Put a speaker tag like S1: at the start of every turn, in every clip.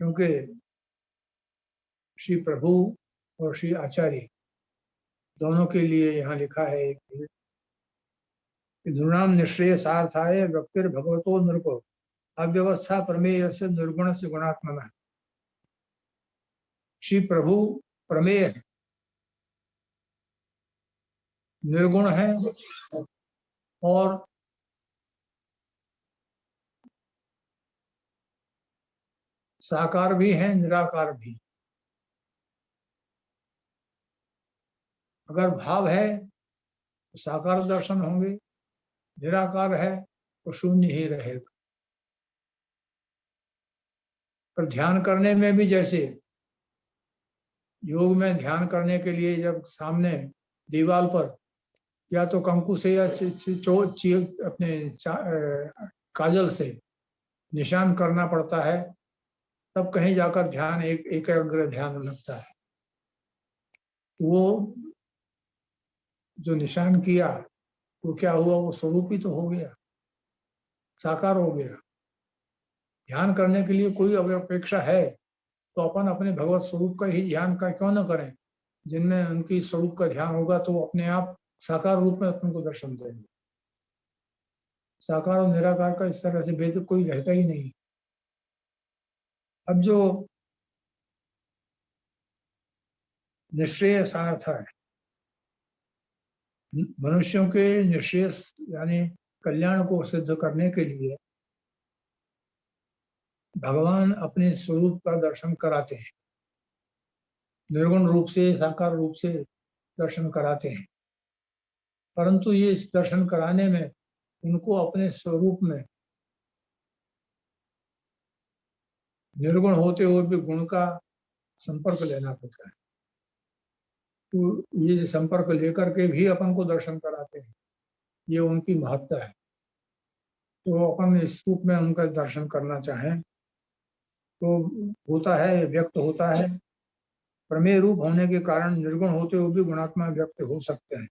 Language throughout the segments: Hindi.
S1: क्योंकि श्री प्रभु और श्री आचार्य दोनों के लिए यहाँ लिखा है कि नृणाम निश्रेय सार्थाय व्यक्तिर भगवतो नृपो अव्यवस्था प्रमेय से निर्गुण से गुणात्मना। श्री प्रभु प्रमेय है, निर्गुण है और साकार भी है, निराकार भी। अगर भाव है तो साकार दर्शन होंगे, निराकार है तो शून्य ही रहेगा। पर ध्यान करने में भी जैसे योग में ध्यान करने के लिए जब सामने दीवार पर या तो कंकु से या अपने काजल से निशान करना पड़ता है, तब कहीं जाकर ध्यान एकाग्र ध्यान लगता है। वो जो निशान किया वो क्या हुआ, वो स्वरूप ही तो हो गया, साकार हो गया। ध्यान करने के लिए कोई अपेक्षा है तो अपन अपने भगवत स्वरूप का ही ध्यान का क्यों न करें। जिनमें उनकी स्वरूप का ध्यान होगा तो वो अपने आप साकार रूप में अपन को दर्शन देंगे। साकार और निराकार का इस तरह से भेद कोई रहता ही नहीं। अब जो निश्रेय सार्थ है, मनुष्यों के निश्रेय यानी कल्याण को सिद्ध करने के लिए भगवान अपने स्वरूप का दर्शन कराते हैं, निर्गुण रूप से साकार रूप से दर्शन कराते हैं। परंतु ये इस दर्शन कराने में उनको अपने स्वरूप में निर्गुण होते हुए भी गुण का संपर्क लेना पड़ता है। तो ये संपर्क लेकर के भी अपन को दर्शन कराते हैं, ये उनकी महत्ता है। तो अपन इस रूप में उनका दर्शन करना चाहें तो होता है, व्यक्त होता है। प्रमेय रूप होने के कारण निर्गुण होते हुए भी गुणात्मा व्यक्त हो सकते हैं।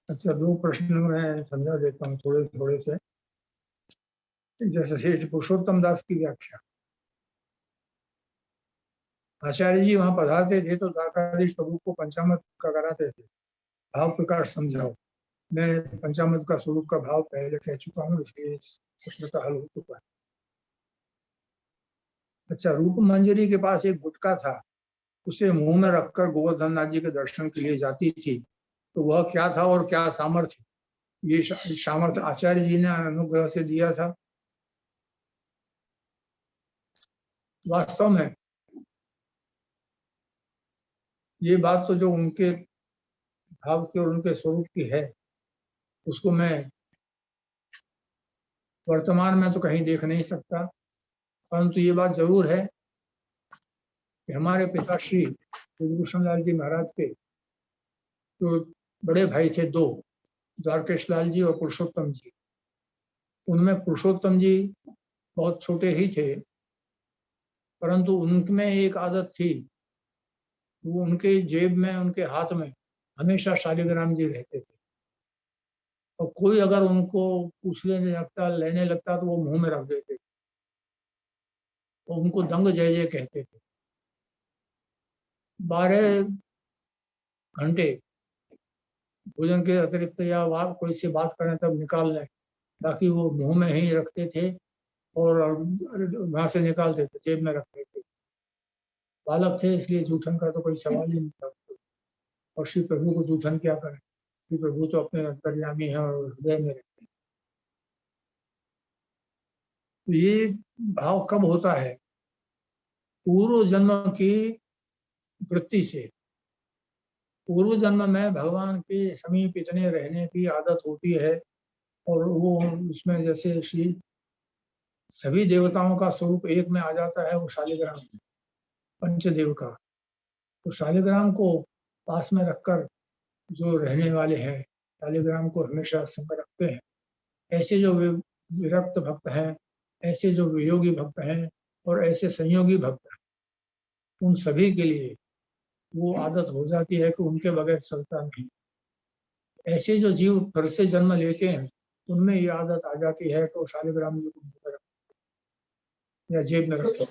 S1: अच्छा, दो प्रश्न मैं समझा देता हूँ थोड़े थोड़े से। जैसे श्री पुरुषोत्तम दास की व्याख्या, आचार्य जी वहां पधारते थे तो द्वारकाधीश प्रभु को पंचामृत का कराते थे, भाव प्रकाश समझाओ। मैं पंचामृत का स्वरूप का भाव पहले कह चुका हूँ, इसलिए प्रश्न का हल हो चुका है। अच्छा, रूप मंजरी के पास एक गुटका था, उसे मुंह में रखकर गोवर्धन नाथ जी के दर्शन के लिए जाती थी। तो वह क्या था और क्या सामर्थ्य, ये सामर्थ्य आचार्य जी ने अनुग्रह से दिया था। वास्तव में ये बात तो जो उनके भाव की और उनके स्वरूप की है, उसको मैं वर्तमान में तो कहीं देख नहीं सकता। परंतु ये बात जरूर है कि हमारे पिता श्री ब्रजभूषण लाल जी महाराज के जो बड़े भाई थे दो, द्वारकेश लाल जी और पुरुषोत्तम जी, उनमें पुरुषोत्तम जी बहुत छोटे ही थे, परंतु उनमें एक आदत थी, वो उनके जेब में, उनके हाथ में हमेशा शालिग्राम जी रहते थे। और कोई अगर उनको पूछ लेने लगता, लेने लगता, तो वो मुंह में रख देते थे। और उनको दंग जय जय कहते थे। 12 घंटे भोजन के अतिरिक्त या कोई से बात करें तब निकाल लें, बाकी वो मुंह में ही रखते थे और वहां से निकाल देते, जेब में रखते थे। बालक थे इसलिए जूठन का तो कोई सवाल ही नहीं था। और श्री प्रभु को जूठन क्या करें, श्री प्रभु तो अपने अंतर्यामी हैं और हृदय में रहते हैं। तो ये भाव कब होता है, पूर्व जन्म की वृत्ति से। पूर्व जन्म में भगवान के समीप इतने रहने की आदत होती है, और वो उसमें जैसे श्री सभी देवताओं का स्वरूप एक में आ जाता है, वो शालिग्राम है। पंचदेव का। तो शालिग्राम को पास में रखकर जो रहने वाले हैं, शालिग्राम को हमेशा संग रखते हैं, ऐसे जो विरक्त भक्त हैं, ऐसे जो वियोगी भक्त हैं और ऐसे संयोगी भक्त हैं, उन सभी के लिए वो आदत हो जाती है कि उनके बगैर चलता नहीं। ऐसे जो जीव फिर से जन्म लेते हैं, उनमें ये आदत आ जाती है तो शालिग्राम जी को या जेब में रखते।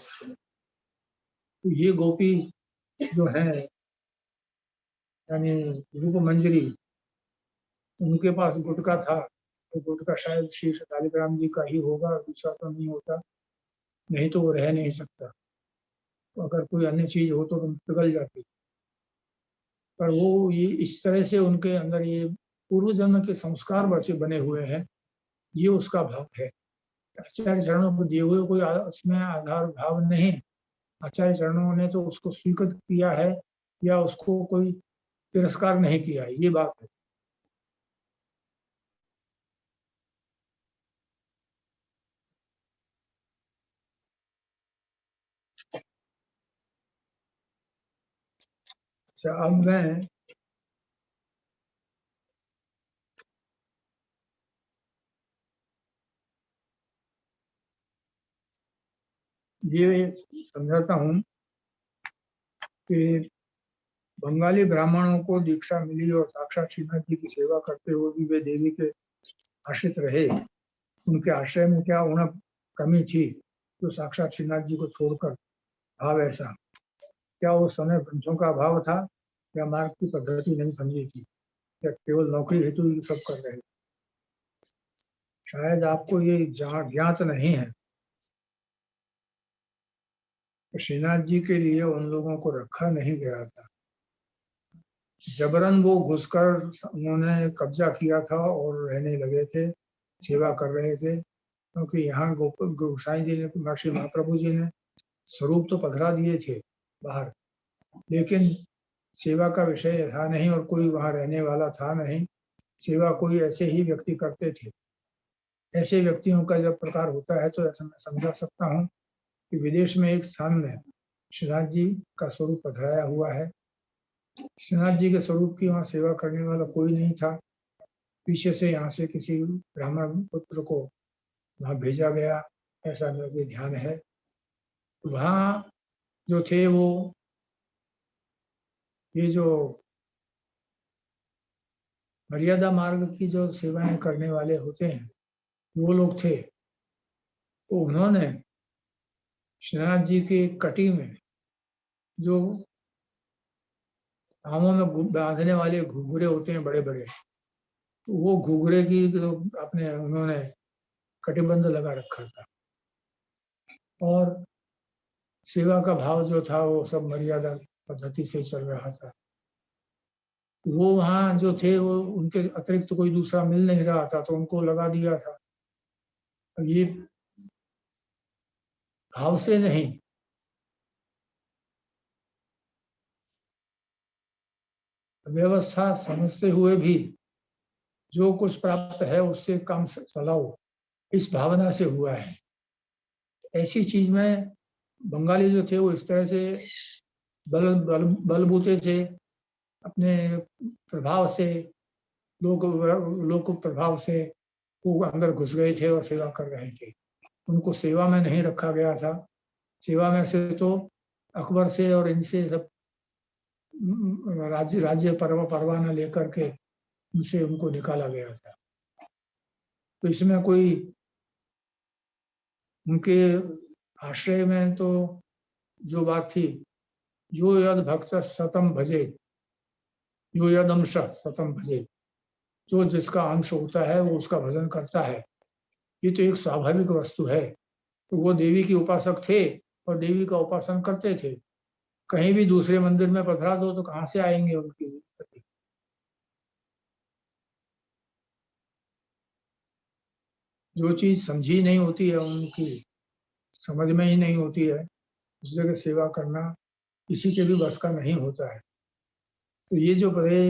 S1: तो ये गोपी जो है, यानी रूप मंजरी, उनके पास गुटका था, तो गुटका शायद श्री शालिग्राम जी का ही होगा, दूसरा तो नहीं होता, नहीं तो वो रह नहीं सकता। तो अगर कोई अन्य चीज हो तो पिघल जाती। पर वो ये इस तरह से उनके अंदर ये पूर्व जन्म के संस्कार बचे बने हुए हैं, ये उसका भाव है। आचार्य चरणों को दिए हुए कोई उसमें आधार भाव नहीं। आचार्य चरणों ने तो उसको स्वीकृत किया है या उसको कोई तिरस्कार नहीं किया है, ये बात है। अच्छा, अब मैं ये समझाता हूँ कि बंगाली ब्राह्मणों को दीक्षा मिली और साक्षात श्रीनाथ जी की सेवा करते हुए भी वे देवी के आश्रित रहे। उनके आश्रय में क्या उणप कमी थी तो साक्षात श्रीनाथ जी को छोड़कर भाव ऐसा? क्या उस समय वंशों का अभाव था या मार्ग की पद्धति नहीं समझी थी या केवल नौकरी हेतु ही सब कर रहे? शायद आपको ये ज्ञात नहीं है कि श्रीनाथ जी के लिए उन लोगों को रखा नहीं गया था। जबरन वो घुसकर उन्होंने कब्जा किया था और रहने लगे थे, सेवा कर रहे थे। क्योंकि यहाँ गोसाई जी ने, महर्षि महाप्रभु जी ने स्वरूप तो पधरा दिए थे बाहर, लेकिन सेवा का विषय था नहीं और कोई वहां रहने वाला था नहीं। सेवा कोई ऐसे ही व्यक्ति करते थे। ऐसे व्यक्तियों का जब प्रकार होता है तो ऐसा मैं समझा सकता हूँ कि विदेश में एक स्थान में श्रीनाथ जी का स्वरूप पधराया हुआ है। श्रीनाथ जी के स्वरूप की वहाँ सेवा करने वाला कोई नहीं था। पीछे से यहाँ से किसी ब्राह्मण पुत्र को वहाँ भेजा गया, ऐसा मुझे ध्यान है। वहाँ जो थे वो ये जो मर्यादा मार्ग की जो सेवाएं करने वाले होते हैं, वो लोग थे। तो उन्होंने श्रीनाथ जी की कटी में जो आमों में बांधने वाले घुघुरे होते हैं बड़े बड़े, तो वो घुघुरे की जो अपने उन्होंने कटिबंध लगा रखा था और सेवा का भाव जो था वो सब मर्यादा पद्धति से चल रहा था। वो वहाँ जो थे वो उनके अतिरिक्त तो कोई दूसरा मिल नहीं रहा था तो उनको लगा दिया था। अब ये भाव से नहीं, व्यवस्था समझते हुए भी जो कुछ प्राप्त है उससे काम चलाओ, इस भावना से हुआ है। ऐसी चीज में बंगाली जो थे वो इस तरह से बलबूते थे, अपने प्रभाव से, लोक प्रभाव से वो अंदर घुस गए थे और सेवा कर रहे थे। उनको सेवा में नहीं रखा गया था। सेवा में से तो अकबर से और इनसे सब राज्य राज्य परवाना लेकर के उनसे उनको निकाला गया था। तो इसमें कोई उनके आश्रय में तो जो बात थी, यो यद भक्त सतम भजे, यो यद अंश सतम भजे, जो जिसका अंश होता है वो उसका भजन करता है, ये तो एक स्वाभाविक वस्तु है। तो वो देवी के उपासक थे और देवी का उपासन करते थे। कहीं भी दूसरे मंदिर में पधरा दो तो कहाँ से आएंगे उनकी प्रति? जो चीज समझी नहीं होती है, उनकी समझ में ही नहीं होती है, उस जगह सेवा करना किसी के भी बस का नहीं होता है। तो ये जो बड़े,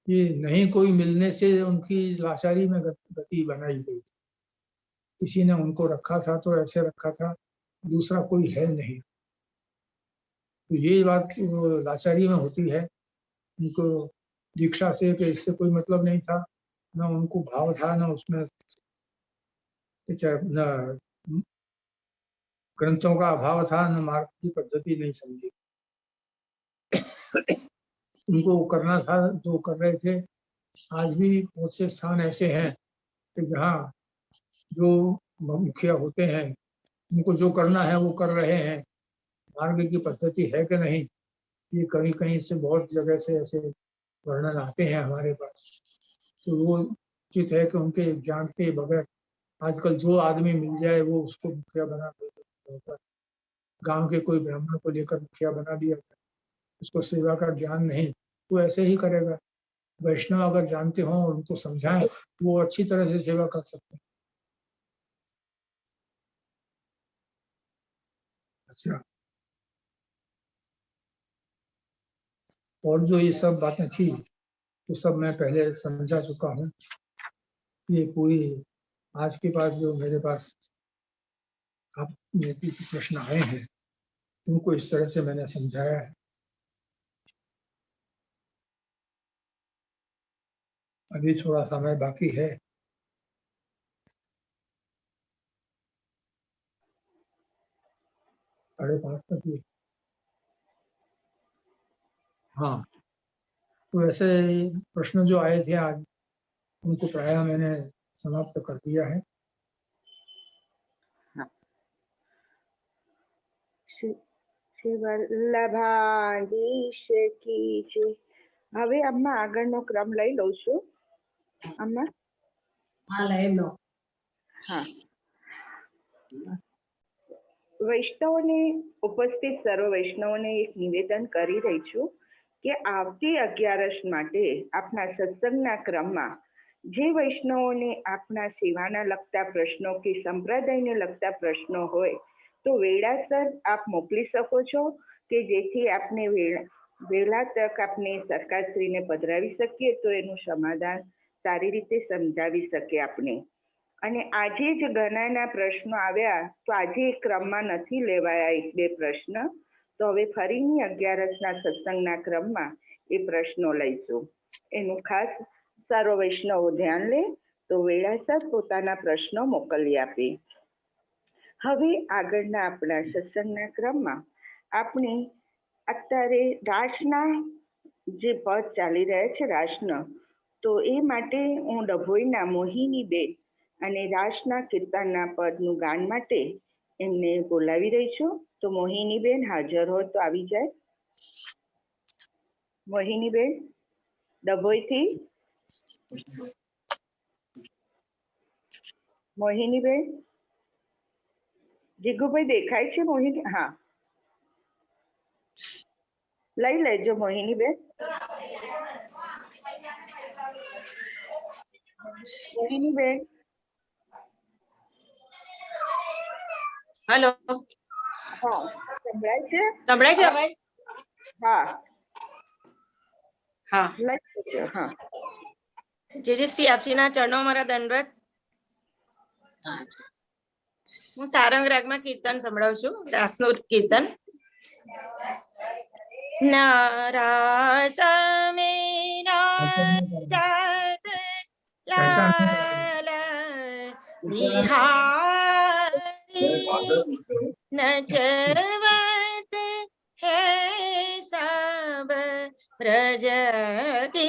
S1: ये नहीं कोई मिलने से उनकी लाचारी में गति बनाई गई। किसी ने उनको रखा था तो ऐसे रखा था, दूसरा कोई है नहीं। तो ये बात लाचारी में होती है। उनको दीक्षा से कि इससे कोई मतलब नहीं था, ना उनको भाव था, ना उसमें न ग्रंथों का अभाव था, न मार्ग की पद्धति नहीं समझी। उनको करना था जो कर रहे थे। आज भी बहुत से स्थान ऐसे हैं कि जहाँ जो मुखिया होते हैं उनको जो करना है वो कर रहे हैं, मार्ग की पद्धति है कि नहीं, ये कहीं कहीं से बहुत जगह से ऐसे वर्णन आते हैं हमारे पास। तो वो उचित है कि उनके ज्ञान के बगैर आजकल जो आदमी मिल जाए वो उसको मुखिया बना देता है। गांव के कोई ब्राह्मण को लेकर मुखिया बना दिया, उसको सेवा का ज्ञान नहीं, वो ऐसे ही करेगा। वैष्णव अगर जानते हो और उनको समझाएं, वो अच्छी तरह से सेवा कर सकते हैं। अच्छा, और जो ये सब बातें थी तो सब मैं पहले समझा चुका हूँ। ये पूरी आज के बाद जो मेरे पास आप प्रश्न आए हैं उनको इस तरह से मैंने समझाया है। अभी थोड़ा समय बाकी है। साढ़े 5 तक ही। हाँ, तो ऐसे प्रश्न जो आए थे आज उनको प्रायः मैंने समाप्त कर दिया है।
S2: શ્રી વલ્લભાધીશ કી જય. હવે અમ્મા આગળનો ક્રમ લઈ લઉં છું. અમ્મા
S3: હા લઈ લો.
S2: હા, વૈષ્ણવોને ઉપસ્થિત સર્વ વૈષ્ણવોને એક નિવેદન કરી રહી છું કે આવતી 11સ માટે આપના સત્સંગના ક્રમમાં જે વૈષ્ણવોને આપના સેવાના લગતા પ્રશ્નો કે સંપ્રદાયને લગતા પ્રશ્નો હોય તો વેળાસર આપ મોકલી શકો છો કે જેથી આપને વહેલા તક આપને સરકારશ્રીને પધરાવી શકીએ તો એનું સમાધાન સારી રીતે સમજાવી શકે આપને. અને આજે જ ઘણાના પ્રશ્નો આવ્યા તો આજે ક્રમમાં નથી લેવાયા 1-2 પ્રશ્ન, તો હવે ફરીની 11સના સત્સંગના ક્રમમાં એ પ્રશ્નો લઈશું. એનું ખાસ સર્વ વૈષ્ણવો ધ્યાન લે તો વેળાસર પોતાના પ્રશ્નો મોકલી આપે. હવે આગળના આપણા સત્સંગના ક્રમમાં આપણે અત્યારે રાસના જે પદ ચાલી રહ્યા છે રાસના, તો એ માટે હું ડભોઈના મોહિનીબેન અને રાસના કીર્તનના પદનું ગાન માટે એમને બોલાવી રહી છું. તો મોહિનીબેન હાજર હોય તો આવી જાય. મોહિનીબેન ડભોઈથી. મોહિનીબેન, જીગુભાઈ દેખાય છે મોહિની? હા, લઈ લેજો મોહિનીબેન. મોહિનીબેન.
S3: હેલો,
S2: હા, સંભળાય છે?
S3: સંભળાય છે અવાજ?
S2: હા,
S3: હા,
S2: લઈ લેજો. હા,
S3: જે શ્રી આપજીના ચરણો મારા દંડવત. હું સારંગ રાગમાં કીર્તન સંભળાવું છું, રાસનું કીર્તન. નારાસમે નાજાત લાલ નિહારી નચવત હે સબ ब्रज की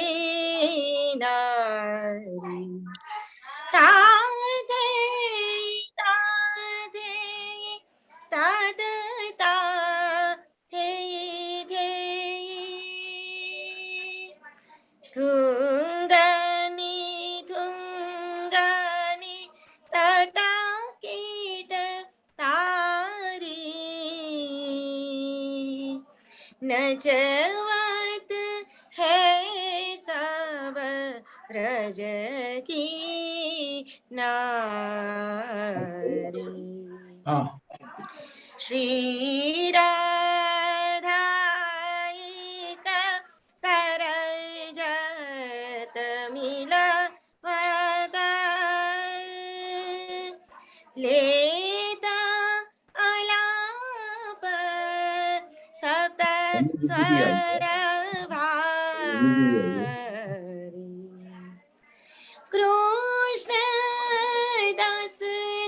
S3: नारी ताधे ताधे ताद ताधे धे थुंगनी थुंगनी तटा कीट तारी नचवत है सब ब्रज की नारी. श्री राधायिका तरजत मिलवता लेता अलाप સપ્ત સ્વર ભારી કૃષ્ણ દાસ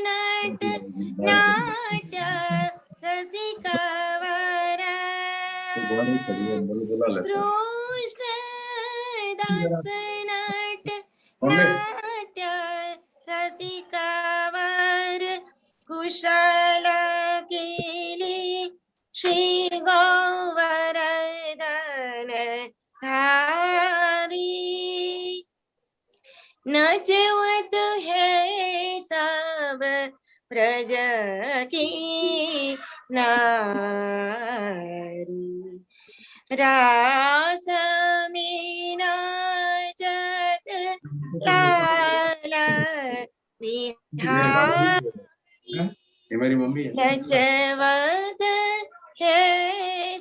S3: નટ નાટ્ય રસિક વર કૃષ્ણ દાસ નટ નાટ્ય રસિક વર કુશલ કેલી શ્રી ગોવર્ધન धारी नचवत है सब ब्रज की नारी रास में नाचत लाल बिहारी नचवत है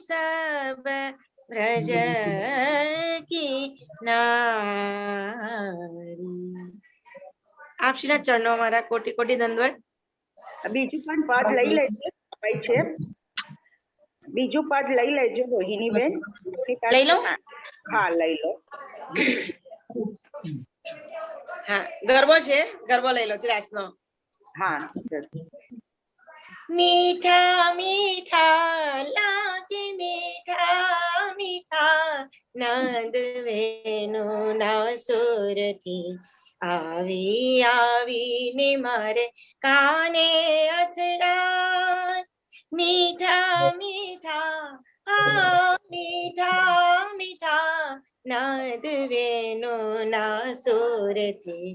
S3: सब ब्रज की नारी। આપ શ્રીના ચરણો મારા કોટી કોટી દંડવત।
S2: બીજું પણ પદ લઈ લેજો ભાઈ છે, બીજું પદ લઈ લેજો રોહિણી બેન।
S3: લઈ લો,
S2: હા લઈ લો।
S3: હા ગરબો છે, ગરબો લઈ લો રાસનો।
S2: હા
S3: मीठा मीठा लागे मीठा मीठा नंद वेणु ના સુરથી આવી આવીને મારે કાને અથડાય। મીઠા મીઠા મીઠા મીઠા નંદ વેણુ ના સુરથી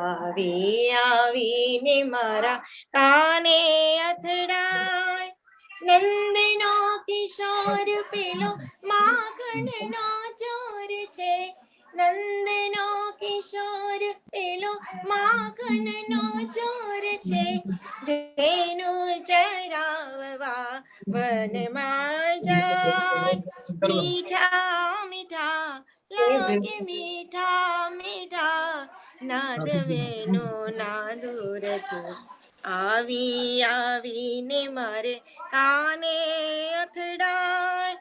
S3: આવી આવીને મારા કાને અથડાય। નંદનો કિશોર પેલો માખણનો ચોર છે, નંદનો કિશોર પેલો માખણનો ચોર છે, ધેનુ ચરાવવા વનમાં જાય। મીઠા મીઠા લાગે મીઠા મીઠા નાદ વેણુ ના દૂરથી આવી આવીને મારે કાને અથડાય।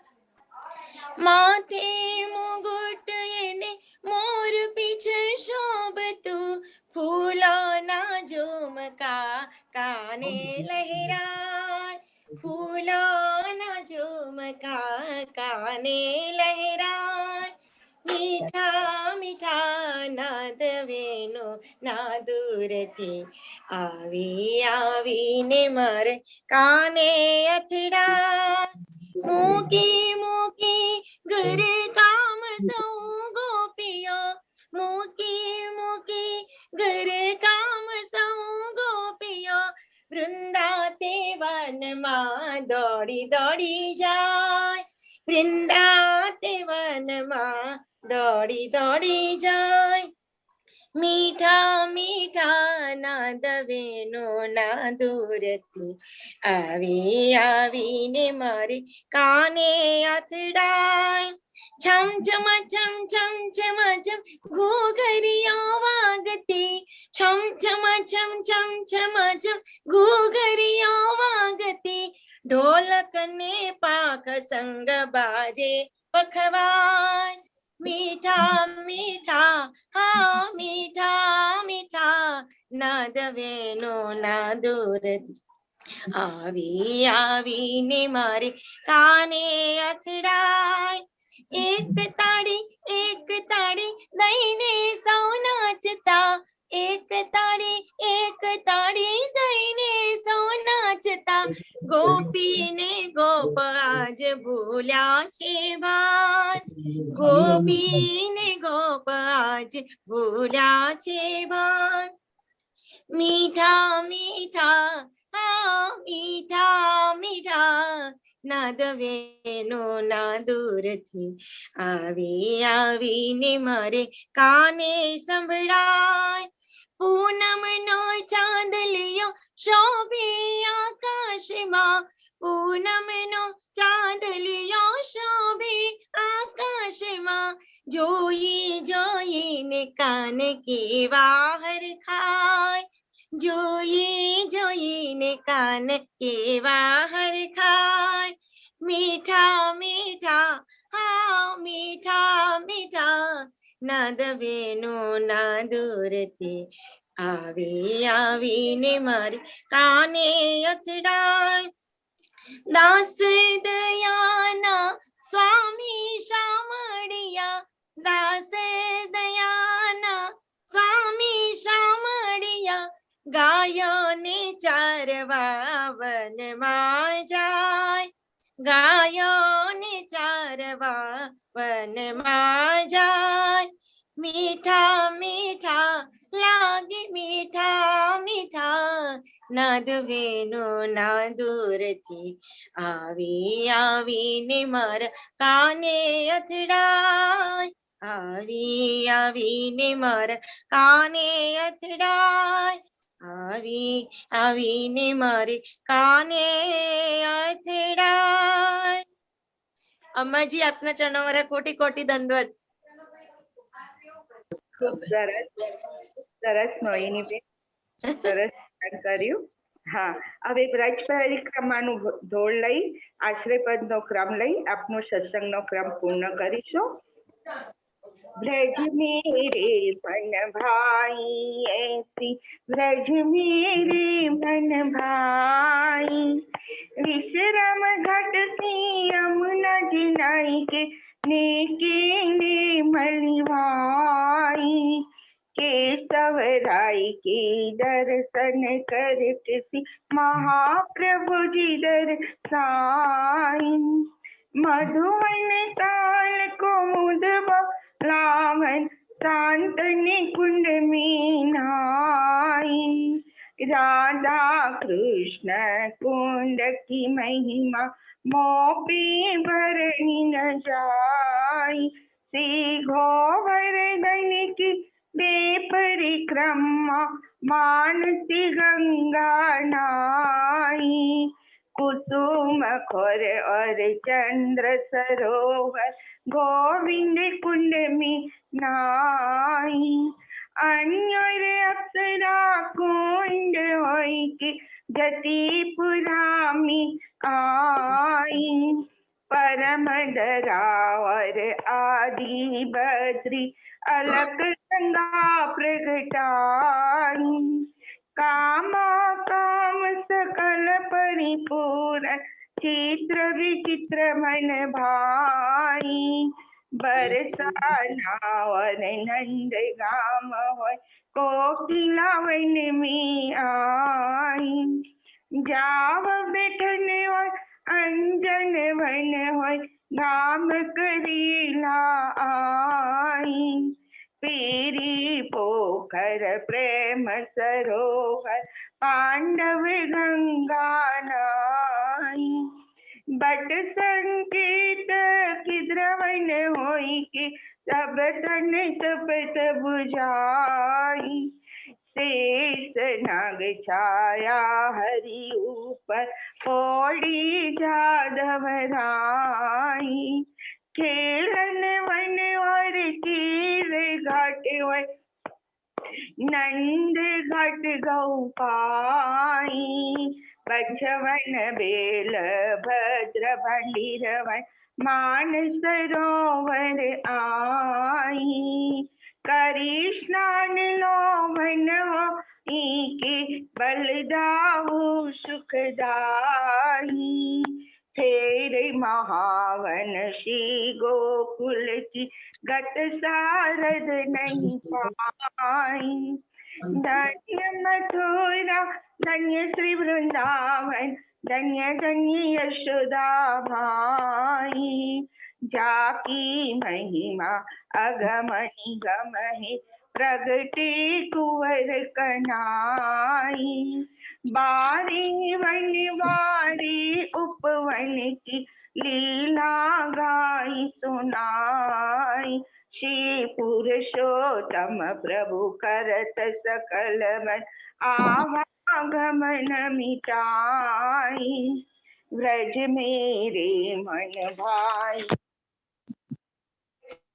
S3: માથે મુગુટ એને મોર પીછ શોભતું, ફૂલોના ઝુમકા કાને લહેરાય, ફૂલોના ઝુમકા કાને લહેરાય। મીઠા મીઠા નાદ વેણુ ના દૂરથી આવી આવીને મારે કાને અથડાય। મૂકી મૂકી ઘર કામ સૌ ગોપીઓ, મૂકી મૂકી ઘર કામ સૌ ગોપીઓ, વૃંદાતે વનમાં દોડી દોડી જાય, વૃંદાતે વનમાં દોડી દોડી જાય। મીઠા મીઠા નાદ વેણુ ના દૂરથી આવી આવીને મારે કાને અથડાય। છમ છમ છમ છમ છમ છમ ઘૂઘરીઓ વાગતી, છમ છમ છમ છમ છમ છમ ઘૂઘરીઓ વાગતી, ઢોલક ને પાંખ સંગ બાજે પખવાય। મીઠા મીઠા મીઠા મીઠા નાદ વેણુ ના દૂરથી આવી આવીને મારે કાને અથડાય। એક તાળી દઈને સૌ નાચતા, એક તાળી દઈને સૌ નાચતા, ગોપીને ગોપ આજ ભૂલ્યા છે ભાન, ગોપીને ગોપ આજ ભૂલ્યા છે ભાન। મીઠા મીઠા મીઠા મીઠા નાદ વેણુ ના દૂરથી આવી આવીને મારે કાને સંભળાય। પૂનમનો ચાંદલિયો શોભે આકાશમાં, પૂનમનો ચાંદલિયો શોભે આકાશમાં, જોઈ જોઈને કાન કેવા હરખાય, જોઈ જોઈને કાન કેવા હરખાય। मीठा मीठा हाँ मीठा मीठा નાદ વેણુ ના દૂરથી આવી આવીને મારી કાને અથડાય. દાસ દયાના સ્વામી શામળિયા, દાસ દયાના સ્વામી શામળિયા, ગાયોને ચારવા વનમાં જાય, ગાયોને ચારવા વનમાં જાય. મીઠા મીઠા લાગે મીઠા મીઠા નાદ વેણુ ના દૂરથી આવી આવીને મારા કાને અથડાય, આવી આવીને મારા કાને અથડાય, આવી આવીને મારે કાને અથડાય. અમ્માજી આપના ચરણો મારા કોટી કોટી દંડવત.
S2: ખૂબ સરસ, સરસ મોહિનીબેન, સરસ કર્યું. હા, હવે વ્રજ પરિક્રમાનું ધોળ લઈ આશ્રયપદનો ક્રમ લઈ આપનો સત્સંગનો ક્રમ પૂર્ણ કરીશું. ब्रज मेरे मन भाई ऐसी, ब्रज मेरे मन भाई, विश्राम घाट से यमुना जिनाई के नेके ने मलिवाई, केशवराय के दर्शन कर किसी महाप्रभु जी दर्शाई, मधुवन ताल कुमुद लावन शांतनि कुंड में नहाई, राधा कृष्ण कुंड की महिमा मोपी भरनी न जाई, श्री गोवर्धन की बेपरिक्रमा मानसी गंगा नाई, कुसुम खोर और चंद्र सरोवर गोविंद कुंड में नाई, अन्यर अप्सरा कुंड होई के जतिपुरा में आई, परम डरावर आदि बद्री अलग गंगा प्रगटाई, कामा काम सकल परिपूर्ण चित्र विचित्र मन भाई, बरसा नावर नंद गाम होय कोकिला वन में आई, जाव बैठन होय अंजन वन होय धाम करीला आई, पेरी पोखर प्रेम सरोवर पांडव गंगा नाई, बट संकेत किद्रवन होई के सब तन तपत बुझाई, शेष नाग छाया हरि ऊपर ओढ़ी जादवराई, खेलन वन और तीर घाट वन नंद घाट गौ पाई, बछवन बेल भद्र भंडीरवन मान सरोवर आई, करी स्नान लोभन हो के बलदाऊ सुखदाई, तेरे महावन श्री गोकुल की गत सारद नहीं पाई, धन्य मथुरा धन्य श्री वृंदावन धन्य धन्य यशोदा भाई, जाकी महिमा अगमनि गमहि प्रगटे कुंवर कनाई, बारी वन बारी उपवन की लीला गाई सुनाई, श्री पुरुषोत्तम प्रभु करत सकल मन आवागमन मिटाई, व्रज मेरे मन भाई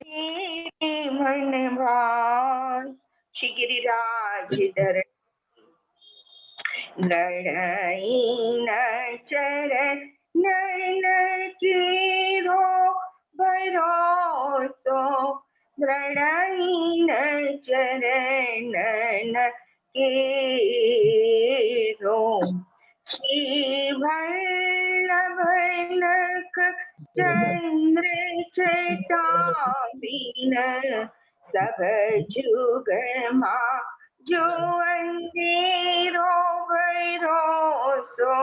S2: मेरे मन भाई, श्री गिरिराज धरण लड़ाई न चरण नैन चीरो भरोसो दृढ़हीन चरणन केरो श्री वल्लभनख चंद्र चेतावीन सब जुग मां जो अंधेरो भरोसो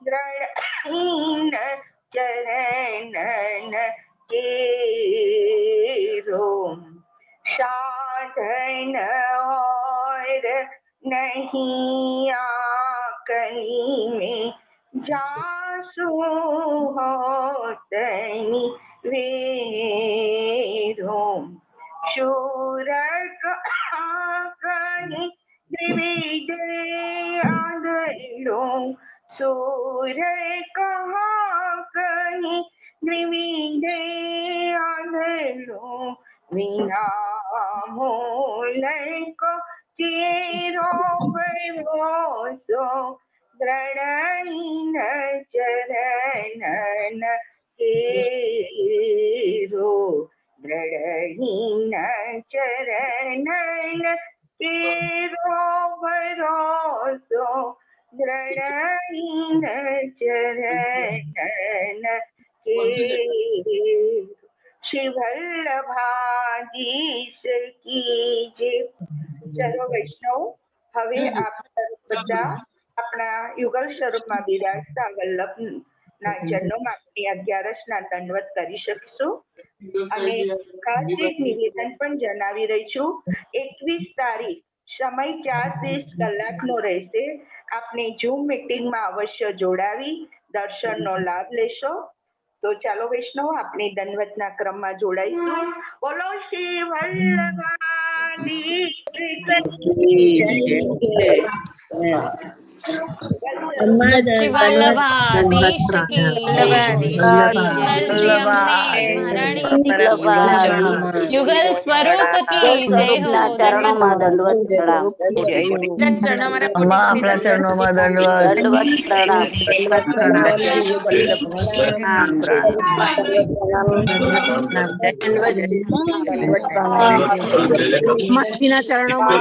S2: दृढ़हीन चरणन केरो साधन और नहीं आकनी में जासु होतनी वेरो शूरक आकनी द्विविध आदलो सूर्य कहाँ कहीं द्विविध आदलो विना मूलय को चेरो भरोसो दृढ़हीन चरणन केरो दृढ़हीन चरणन केरो भरोसो दृढ़हीन चरणन केरो श्री वल्लभाधीश की जय। चलो वैष्णव, હવે આપ બધા આપણા યુગલ સ્વરૂપમાં બિરાજતા વલ્લભના ચરણોમાં આપણી 11ના દંડવત કરી શકશું અને ખાસ એક નિવેદન પણ જણાવી રહી છું 21 તારીખ સમય 4:30 કલાકનો રહેશે। આપની ઝૂમ મીટિંગમાં અવશ્ય જોડાવી દર્શનનો લાભ લેશો। તો ચાલો વૈષ્ણવ આપણે દંડવતના ક્રમમાં જોડાઈશું। બોલો શ્રી વલ્લભાધીશ
S4: श्री वल्लभाधीश की महर्षि अम्बे महारानी जी की युगल स्वरूप की जय हो।
S5: ચરણોમાં દંડવત પ્રણામ।
S3: આપણા ચરણોમાં
S5: દંડવત પ્રણામ।
S6: માતાજીના ચરણોમાં